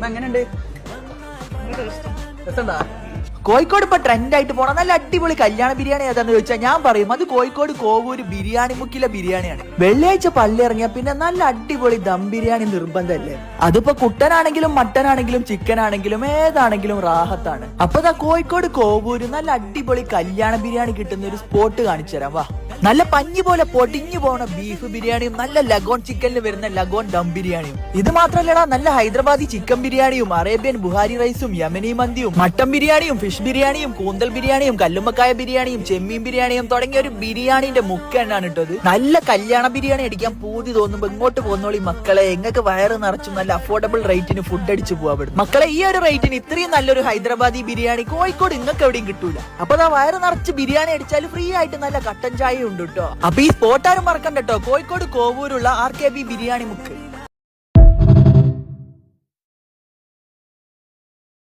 എങ്ങനെയുണ്ട്? കോഴിക്കോട് ഇപ്പൊ ട്രെൻഡ് ആയിട്ട് പോണ നല്ല അടിപൊളി കല്യാണ ബിരിയാണി ഏതാന്ന് ചോദിച്ചാൽ ഞാൻ പറയും അത് കോഴിക്കോട് കോവൂര് ബിരിയാണി മുക്കിലെ ബിരിയാണിയാണ്. വെള്ളിയാഴ്ച പള്ളി ഇറങ്ങിയ പിന്നെ നല്ല അടിപൊളി ദം ബിരിയാണി നിർബന്ധമല്ലേ. അതിപ്പോ കുട്ടനാണെങ്കിലും മട്ടൻ ആണെങ്കിലും ചിക്കൻ ആണെങ്കിലും ഏതാണെങ്കിലും റാഹത്താണ്. അപ്പൊ ദാ കോഴിക്കോട് കോവൂര് നല്ല അടിപൊളി കല്യാണ ബിരിയാണി കിട്ടുന്ന ഒരു സ്പോട്ട് കാണിച്ചു തരാം വാ. നല്ല പഞ്ഞി പോലെ പൊടിഞ്ഞു പോണ ബീഫ് ബിരിയാണിയും നല്ല ലഗോൺ ചിക്കനിൽ വരുന്ന ലഗോൺ ദം ബിരിയാണിയും. ഇത് മാത്രല്ലടാ നല്ല ഹൈദരാബാദി ചിക്കൻ ബിരിയാണിയും അറേബ്യൻ ബുഹാരി റൈസും യമനി മന്തിയും മട്ടൻ ബിരിയാണിയും ഫിഷ് ബിരിയാണിയും കൂന്തൽ ബിരിയാണിയും കല്ലുമ്മക്കായ ബിരിയാണിയും ചെമ്മീൻ ബിരിയാണിയും തുടങ്ങിയ ഒരു ബിരിയാണിന്റെ മുക്കെണ്ണാണ് ഇട്ടത്. നല്ല കല്യാണ ബിരിയാണി അടിക്കാൻ പൂതി തോന്നുമ്പോ ഇങ്ങോട്ട് പോന്നോളി മക്കളെ. എങ്ങൾക്ക് വയറ് നിറച്ചും നല്ല അഫോർഡബിൾ റേറ്റിന് ഫുഡ് അടിച്ചു പോവാ മക്കളെ. ഈ ഒരു റേറ്റിന് ഇത്രയും നല്ലൊരു ഹൈദരാബാദി ബിരിയാണി കോഴിക്കോട് നിങ്ങൾക്ക് എവിടെയും കിട്ടൂല. അപ്പൊ ആ വയറ് നിറച്ച് ബിരിയാണി അടിച്ചാൽ ഫ്രീ ആയിട്ട് നല്ല കട്ടൻ ചായ ഉണ്ട് കേട്ടോ. അപ്പൊ ഈ സ്പോട്ടാരും മറക്കണ്ട കേട്ടോ, കോഴിക്കോട് കോവൂരുള്ള RKB ബിരിയാണി മുക്ക്.